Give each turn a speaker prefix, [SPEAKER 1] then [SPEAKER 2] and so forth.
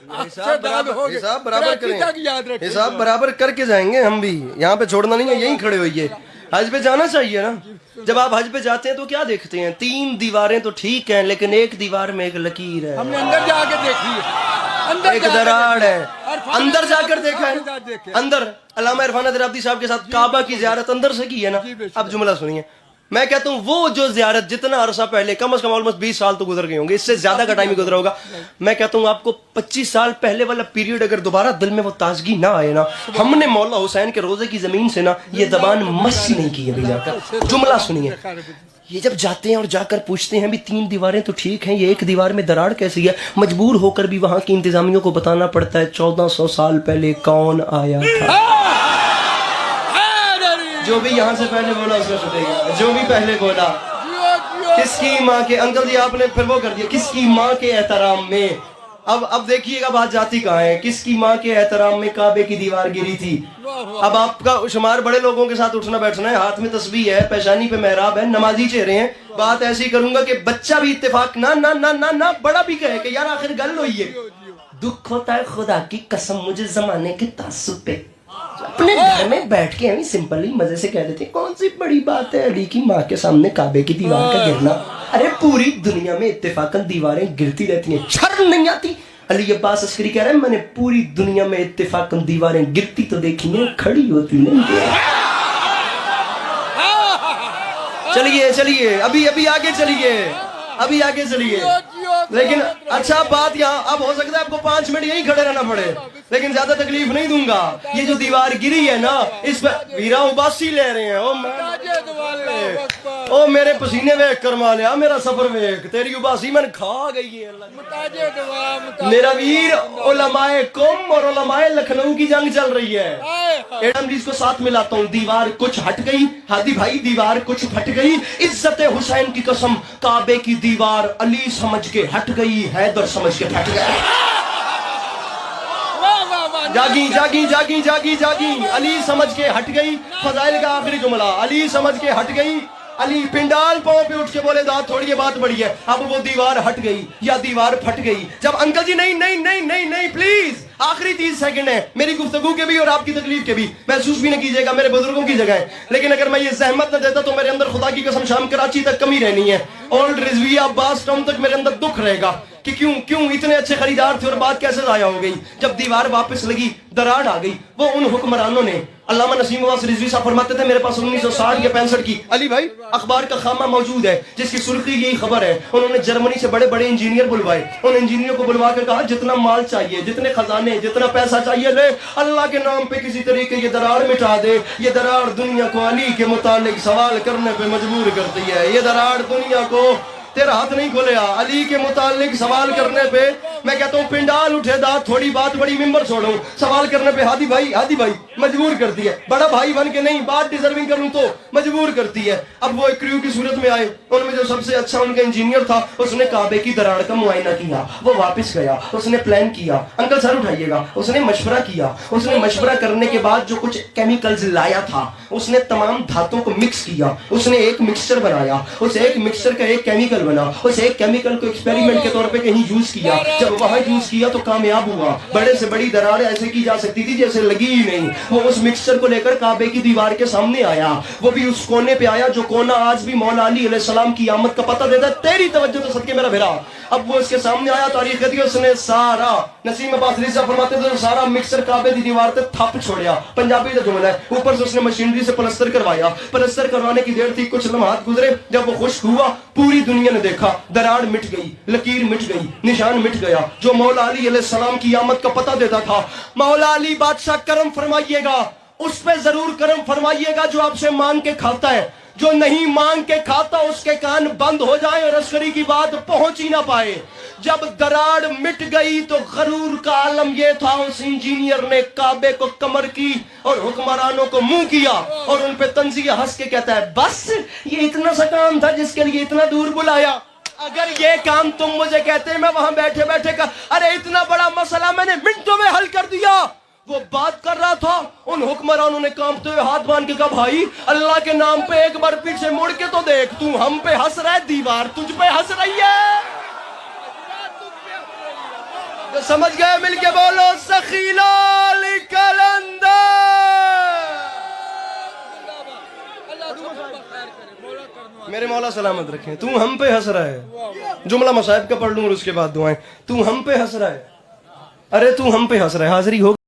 [SPEAKER 1] حساب برابر کریں, حساب برابر کر کے جائیں گے ہم بھی, یہاں پہ چھوڑنا نہیں ہے, یہیں کھڑے ہوئیے. حج پہ جانا چاہیے نا. جب آپ حج پہ جاتے ہیں تو کیا دیکھتے ہیں؟ 3 دیواریں تو ٹھیک ہیں لیکن ایک دیوار میں ایک لکیر ہے,
[SPEAKER 2] ہم نے اندر جا کے دیکھی ہے,
[SPEAKER 1] ایک دراڑ ہے. اندر جا کر دیکھا ہے, اندر علامہ عرفان حیدرآبادی صاحب کے ساتھ کعبہ کی زیارت اندر سے کی ہے نا. اب جملہ سنیے, میں کہتا ہوں وہ جو زیارت جتنا عرصہ پہلے, کم از کم آلموسٹ 20 سال تو گزر گئے ہوں گے, اس سے زیادہ کا ٹائم ہی گزرا ہوگا, میں کہتا ہوں آپ کو 25 سال پہلے والا پیریڈ اگر دوبارہ دل میں وہ تازگی نہ آئے نا, ہم نے مولا حسین کے روزے کی زمین سے نا یہ زبان مس ہی نہیں کی ابھی جا کر. جملہ سنیے, یہ جب جاتے ہیں اور جا کر پوچھتے ہیں بھی 3 دیواریں تو ٹھیک ہیں, یہ ایک دیوار میں دراڑ کیسی ہے, مجبور ہو کر بھی وہاں کی انتظامیہ کو بتانا پڑتا ہے 1400 سال پہلے کون آیا تھا. جو بھی یہاں سے پہلے بولا اس کا چھٹے گا, جو بھی پہلے بولا. کس کی ماں کے, انکل جی آپ نے پھر وہ کر دیا, کس کی ماں کے احترام میں. اب دیکھیے گا بات جاتی کہاں ہے. کس کی ماں کے احترام میں کعبے کی دیوار گری تھی. اب آپ کا شمار بڑے لوگوں کے ساتھ اٹھنا بیٹھنا ہے, ہاتھ میں تسبیح ہے, پیشانی پہ محراب ہے, نمازی چہرے ہیں. بات ایسی کروں گا کہ بچہ بھی اتفاق نہ نہ نہ نہ نہ بڑا بھی کہے کہ یار آخر گل ہوئی ہے. دکھ ہوتا ہے خدا کی قسم مجھے زمانے کے تعصب پہ. اپنے گھر میں بیٹھ کے ہمیں سمپلی مزے سے کہہ دیتے ہیں کون سی بڑی بات ہے علی کی ماں کے سامنے کعبے کی دیوار کا گرنا. ارے پوری دنیا میں اتفاقاً دیواریں گرتی رہتی ہیں, شرم نہیں آتی. علی عباس عسکری کہہ رہے ہیں میں نے پوری دنیا میں اتفاقاً دیواریں گرتی تو دیکھی ہیں, کھڑی ہوتی نہیں. چلیے ابھی آگے چلیے. لیکن اچھا بات یہاں اب ہو سکتا ہے آپ کو 5 منٹ یہیں کھڑے رہنا پڑے, لیکن زیادہ تکلیف نہیں دوں گا. یہ جو دیوار گری ہے نا اس پہ ویرا اباسی لے رہے ہیں. او میرے پسینے ویک کروا لیا, میرا سفر ویک, تیری اباسی میں نے کھا گئی ہے. میرا ویر علماء قوم اور علماء لکھنؤ کی جنگ چل رہی ہے. ایڈم ریز کو ساتھ ملاتا ہوں. دیوار کچھ ہٹ گئی, ہادی بھائی دیوار کچھ پھٹ گئی. عزت حسین کی قسم کعبے کی دیوار علی سمجھ کے ہٹ گئی, حیدر سمجھ کے پھٹ گیا. جاگی علی سمجھ کے ہٹ گئی. فضائل کا آخری جملہ, علی سمجھ کے ہٹ گئی. علی پنڈال پاؤں پہ اٹھ کے بولے داد تھوڑی یہ بات بڑی ہے. اب وہ دیوار ہٹ گئی یا دیوار پھٹ گئی. جب انکل جی نہیں پلیز, آخری 30 سیکنڈ ہے میری گفتگو کے بھی اور آپ کی تکلیف کے بھی, محسوس بھی نہ کیجیے گا, میرے بزرگوں کی جگہ ہے. لیکن اگر میں یہ زحمت نہ دیتا تو میرے اندر خدا کی قسم شام کراچی تک کمی رہنی ہے. اولڈ رضویہ عباس ٹاؤن تک میرے اندر دکھ رہے گا کہ کیوں اتنے اچھے خریدار تھے اور بات کیسے ضائع ہو گئی. جب دیوار واپس لگی دراڑ آ گئی. وہ ان حکمرانوں نے, علامہ نسیم عباس رضوی صاحب فرماتے تھے میرے پاس 1960 یا 65 کی علی بھائی اخبار کا خامہ موجود ہے جس کی سرخی یہی خبر ہے. انہوں نے جرمنی سے بڑے بڑے انجینئر بلوائے. ان انجینئروں کو بلوا کر کہا جتنا مال چاہیے, جتنے خزانے, جتنا پیسہ چاہیے لے, اللہ کے نام پہ کسی طریقے یہ دراڑ مٹا دے. یہ دراڑ دنیا کو علی کے متعلق سوال کرنے پہ مجبور کرتی ہے. یہ دراڑ دنیا کو, تیرا ہاتھ نہیں کھولیا, علی کے متعلق سوال کرنے پہ میں کہتا ہوں پنڈال اٹھے داد تھوڑی بات بڑی, ممبر چھوڑوں, سوال کرنے پہ ہادی بھائی مجبور کرتی ہے. بڑا بھائی بن کے نہیں, بات ڈیزرونگ کروں تو مجبور کرتی ہے. اب وہ ایک کریو کی صورت میں آئے. ان میں جو سب سے اچھا ان کا انجینئر تھا اس نے کعبے کی دراڑ کا معائنہ کیا. وہ واپس گیا, اس نے پلان کیا. انکل سر اٹھائیے گا. اس نے مشورہ کیا. اس نے مشورہ کرنے کے بعد جو کچھ کیمیکلز لایا تھا اس نے تمام دھاتوں کو مکس کیا. اس نے ایک مکسچر بنایا. اس ایک مکسچر کا ایک کیمیکل بنا. اس ایک کیمیکل کو ایکسپیریمنٹ کے طور پہ کہیں یوز کیا. جب وہاں یوز کیا تو کامیاب ہوا. بڑے سے بڑی دراڑ ایسے کی جا سکتی تھی جیسے لگی ہی نہیں. وہ اس مکسچر کو لے کر کعبے کی دیوار کے سامنے آیا. وہ بھی اس کونے پہ آیا جو کونا آج بھی مولا علی علیہ السلام کی آمد کا پتہ دیتا ہے. تیری توجہ تو صدقے میرا بھیرا. اب وہ اس کے سامنے آیا, تاریخ کہتی ہے اس نے سارا, نسیم عباس رضوی صاحب فرماتے تھے سارا مکسر کعبے کی دیوار تے تھپ چھوڑیا. پنجابی کا جملہ ہے. اوپر سے اس نے مشینری سے پلستر کروایا. پلستر کروانے کی دیر تھی, کچھ لمحات گزرے. جب وہ خشک ہوا پوری دنیا نے دیکھا دراڑ مٹ گئی, لکیر مٹ گئی, نشان مٹ گیا جو مولا علی علیہ السلام کی آمد کا پتہ دیتا تھا. مولا علی بادشاہ کرم فرمائیے گا, اس پہ ضرور کرم فرمائیے گا جو آپ سے مانگ کے کھاتا ہے. جو نہیں مانگ کے کھاتا اس کے کان بند ہو جائے اور عسکری کی بات پہنچ ہی نہ پائے. جب دراڑ مٹ گئی تو غرور کا عالم یہ تھا, اس انجینئر نے کعبے کو کمر کی اور حکمرانوں کو منہ کیا اور ان پہ طنزیہ ہنس کے کہتا ہے بس یہ اتنا سا کام تھا جس کے لیے اتنا دور بلایا. اگر یہ کام تم مجھے کہتے میں وہاں بیٹھے بیٹھے کا ارے اتنا بڑا مسئلہ میں نے منٹوں میں حل کر دیا. وہ بات کر رہا تھا, ان حکمرانوں نے کانپتے ہوئے ہاتھ باندھ کے کہا بھائی اللہ کے نام پہ ایک بار پیچھے مڑ کے تو دیکھ, تو ہم پہ ہنس رہا ہے, دیوار تجھ پہ ہنس رہی ہے. تو سمجھ گئے مل کے بولو سخی لال کلندر. میرے مولا سلامت رکھیں. تو ہم پہ ہنس رہا ہے. جملہ مصائب کا پڑھ لوں اور اس کے بعد دعائیں. تو ہم پہ ہنس رہا ہے. ارے تو ہم پہ ہنس رہا ہے. حاضری ہو